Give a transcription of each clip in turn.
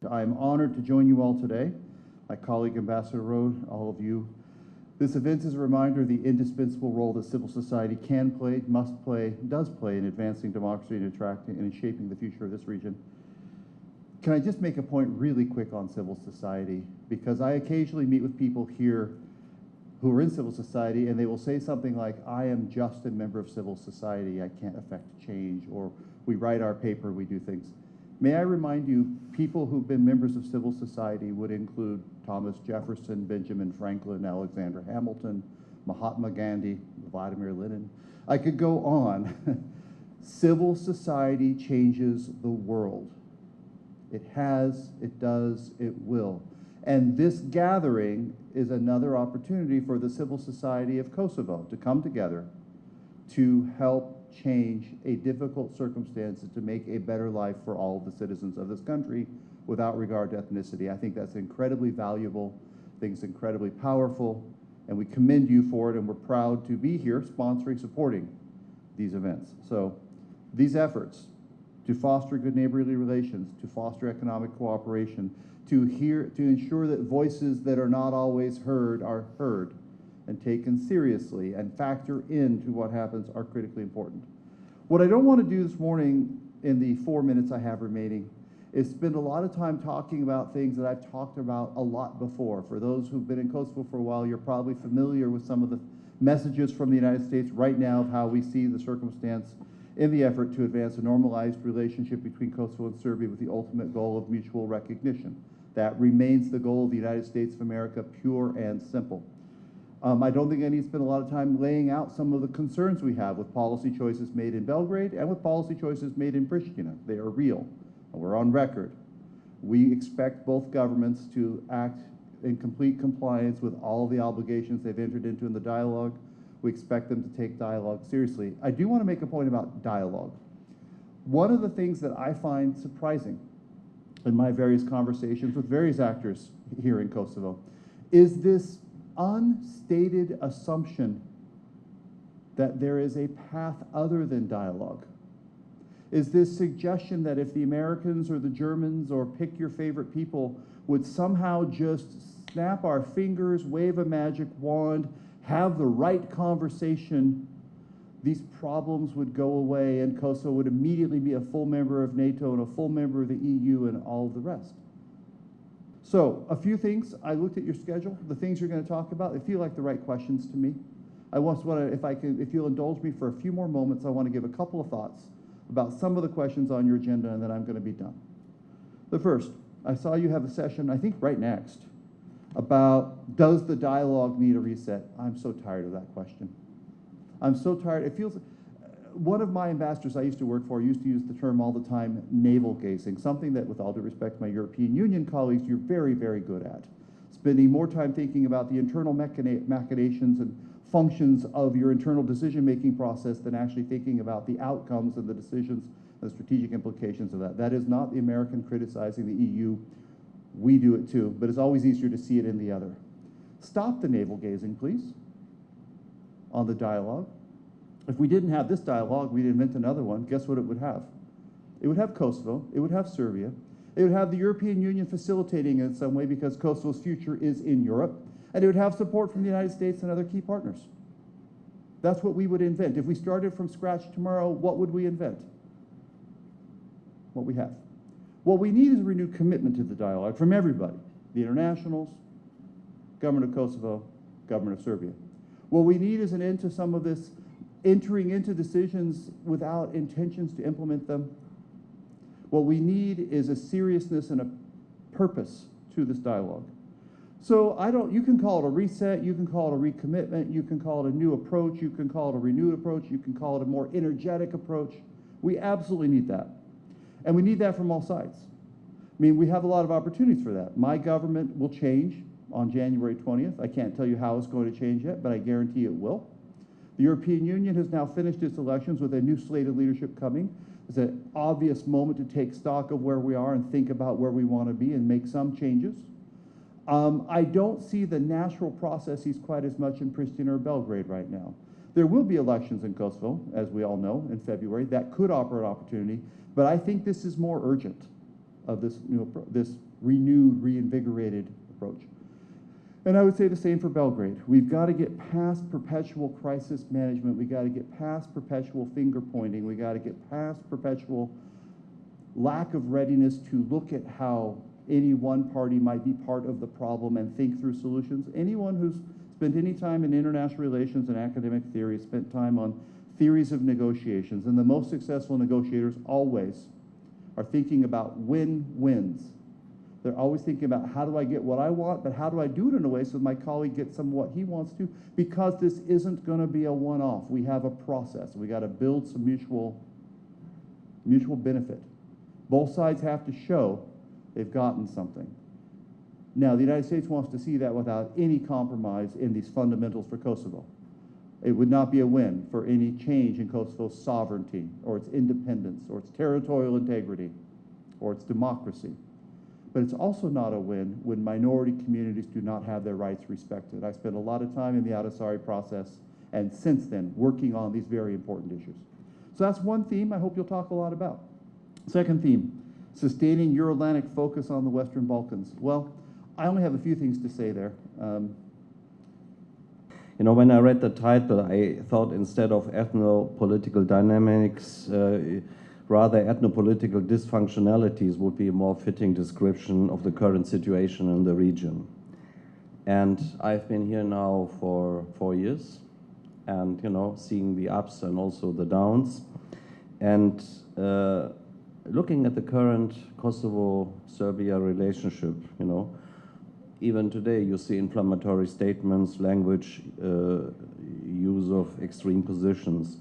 I am honored to join you all today. My colleague, Ambassador Rode, all of you. This event is a reminder of the indispensable role that civil society can play, must play, does play in advancing democracy and attracting and in shaping the future of this region. Can I just make a point really quick on civil society? Because I occasionally meet with people here who are in civil society and they will say something like, I am just a member of civil society, I can't affect change, or we write our paper, we do things. May I remind you, people who've been members of civil society would include Thomas Jefferson, Benjamin Franklin, Alexander Hamilton, Mahatma Gandhi, Vladimir Lenin. I could go on. Civil society changes the world. It has, it does, it will. And this gathering is another opportunity for the civil society of Kosovo to come together to help change a difficult circumstance, to make a better life for all of the citizens of this country without regard to ethnicity. I think that's incredibly valuable, I think it's incredibly powerful, and we commend you for it, and we're proud to be here sponsoring, supporting these events. So these efforts to foster good neighborly relations, to foster economic cooperation, to ensure that voices that are not always heard are heard and taken seriously and factor into what happens are critically important. What I don't want to do this morning in the 4 minutes I have remaining is spend a lot of time talking about things that I've talked about a lot before. For those who've been in Kosovo for a while, you're probably familiar with some of the messages from the United States right now of how we see the circumstance in the effort to advance a normalized relationship between Kosovo and Serbia with the ultimate goal of mutual recognition. That remains the goal of the United States of America, pure and simple. I don't think I need to spend a lot of time laying out some of the concerns we have with policy choices made in Belgrade and with policy choices made in Pristina. They are real, and we're on record. We expect both governments to act in complete compliance with all of the obligations they've entered into in the dialogue. We expect them to take dialogue seriously. I do want to make a point about dialogue. One of the things that I find surprising in my various conversations with various actors here in Kosovo is this unstated assumption that there is a path other than dialogue. Is this suggestion that if the Americans or the Germans or pick your favorite people would somehow just snap our fingers, wave a magic wand, have the right conversation, these problems would go away and Kosovo would immediately be a full member of NATO and a full member of the EU and all of the rest. So a few things. I looked at your schedule. The things you're going to talk about, they feel like the right questions to me. I want to, if you'll indulge me for a few more moments, I want to give a couple of thoughts about some of the questions on your agenda, and then I'm going to be done. The first, I saw you have a session, I think right next, about does the dialogue need a reset? I'm so tired of that question. I'm so tired. It feels, one of my ambassadors I used to work for used to use the term all the time, navel gazing, something that, with all due respect to my European Union colleagues, you're very, very good at. Spending more time thinking about the internal machinations and functions of your internal decision-making process than actually thinking about the outcomes and the decisions and the strategic implications of that. That is not the American criticizing the EU. We do it too, but it's always easier to see it in the other. Stop the navel gazing, please, on the dialogue. If we didn't have this dialogue, we'd invent another one. Guess what it would have? It would have Kosovo, it would have Serbia, it would have the European Union facilitating it in some way because Kosovo's future is in Europe, and it would have support from the United States and other key partners. That's what we would invent. If we started from scratch tomorrow, what would we invent? What we have. What we need is a renewed commitment to the dialogue from everybody, the internationals, government of Kosovo, government of Serbia. What we need is an end to some of this entering into decisions without intentions to implement them. What we need is a seriousness and a purpose to this dialogue. So you can call it a reset, you can call it a recommitment, you can call it a new approach, you can call it a renewed approach, you can call it a more energetic approach. We absolutely need that. And we need that from all sides. I mean, we have a lot of opportunities for that. My government will change on January 20th. I can't tell you how it's going to change yet, but I guarantee it will. The European Union has now finished its elections with a new slate of leadership coming. It's an obvious moment to take stock of where we are and think about where we want to be and make some changes. I don't see the natural processes quite as much in Pristina or Belgrade right now. There will be elections in Kosovo, as we all know, in February. That could offer an opportunity, but I think this is more urgent. of this, this renewed, reinvigorated approach. And I would say the same for Belgrade. We've got to get past perpetual crisis management. We got to get past perpetual finger pointing. We got to get past perpetual lack of readiness to look at how any one party might be part of the problem and think through solutions. Anyone who's spent any time in international relations and academic theory, spent time on theories of negotiations, and the most successful negotiators always are thinking about win-wins. They're always thinking about how do I get what I want, but how do I do it in a way so my colleague gets some of what he wants to, because this isn't going to be a one-off. We have a process. We got to build some mutual benefit. Both sides have to show they've gotten something. Now, the United States wants to see that without any compromise in these fundamentals for Kosovo. It would not be a win for any change in Kosovo's sovereignty or its independence or its territorial integrity or its democracy. But it's also not a win when minority communities do not have their rights respected. I spent a lot of time in the Ahtisaari process and since then working on these very important issues. So that's one theme I hope you'll talk a lot about. Second theme, sustaining Euro-Atlantic focus on the Western Balkans. Well, I only have a few things to say there. You know, when I read the title, I thought instead of ethno-political dynamics, rather ethno-political dysfunctionalities would be a more fitting description of the current situation in the region. And I've been here now for 4 years, and, you know, seeing the ups and also the downs. And looking at the current Kosovo-Serbia relationship, you know, even today you see inflammatory statements, language, use of extreme positions.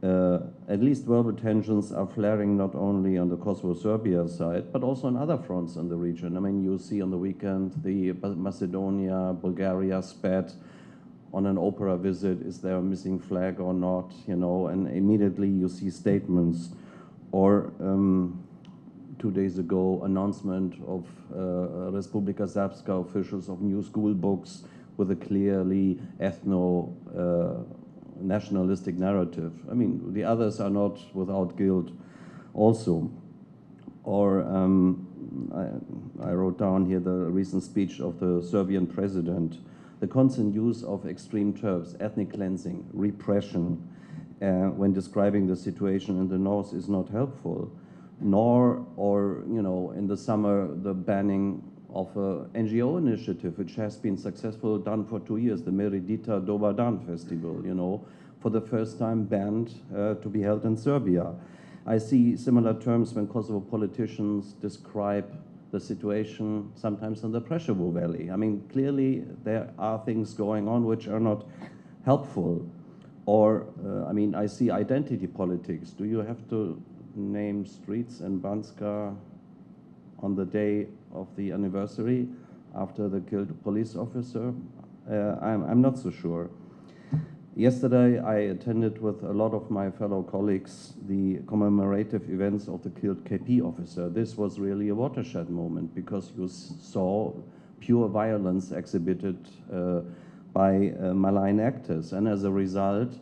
At least verbal tensions are flaring not only on the Kosovo-Serbia side, but also on other fronts in the region. I mean, you see on the weekend the Macedonia, Bulgaria spat on an opera visit, is there a missing flag or not, you know, and immediately you see statements. Or 2 days ago, announcement of Republika Srpska officials of new school books with a clearly ethno-nationalistic narrative. I mean, the others are not without guilt also. Or I wrote down here the recent speech of the Serbian president. The constant use of extreme terms, ethnic cleansing, repression, when describing the situation in the north is not helpful. Nor, or, you know, in the summer, the banning of an NGO initiative, which has been successful, done for 2 years, the Meridita Dobar Dan Festival, you know, for the first time banned to be held in Serbia. I see similar terms when Kosovo politicians describe the situation sometimes in the Preševo Valley. I mean, clearly there are things going on which are not helpful. Or, I mean, I see identity politics. Do you have to name streets in Banska on the day of the anniversary after the killed police officer? I'm not so sure. Yesterday, I attended with a lot of my fellow colleagues the commemorative events of the killed KP officer. This was really a watershed moment because you saw pure violence exhibited by malign actors. And as a result,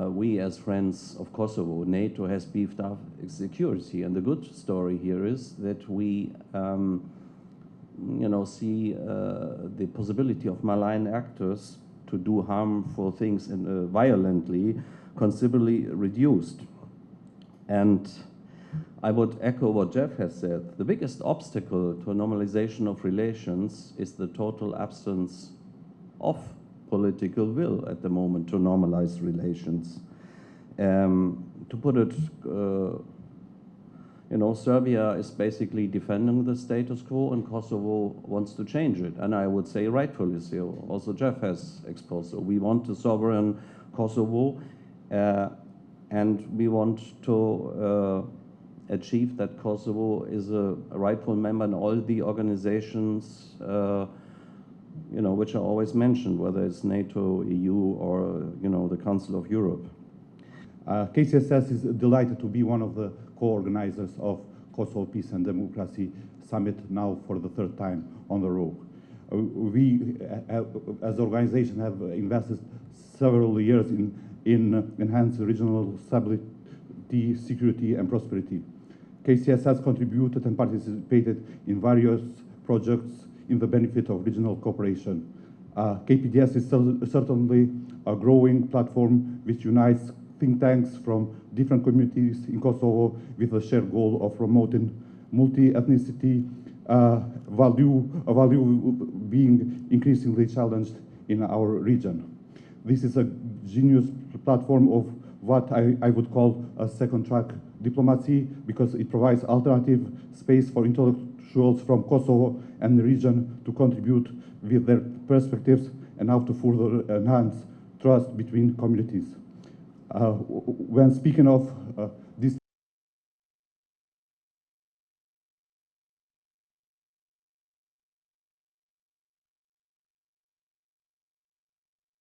we as friends of Kosovo, NATO has beefed up its security. And the good story here is that we you know, see the possibility of malign actors to do harmful things violently considerably reduced. And I would echo what Jeff has said. The biggest obstacle to a normalization of relations is the total absence of political will at the moment to normalize relations. To put it, you know, Serbia is basically defending the status quo and Kosovo wants to change it. And I would say rightfully so. Also Jeff has exposed so. We want a sovereign Kosovo and we want to achieve that Kosovo is a rightful member in all the organizations you know, which are always mentioned, whether it's NATO, EU, or, you know, the Council of Europe. KCSS is delighted to be one of the co-organizers of Kosovo Peace and Democracy Summit now for the third time on the road. We, as an organization, have invested several years in enhanced regional stability, security, and prosperity. KCS has contributed and participated in various projects in the benefit of regional cooperation. KPDS is certainly a growing platform which unites think tanks from different communities in Kosovo with the shared goal of promoting multi-ethnicity, a value being increasingly challenged in our region. This is a genius platform of what I would call a second-track diplomacy, because it provides alternative space for intellectuals from Kosovo and the region to contribute with their perspectives and how to further enhance trust between communities. When speaking of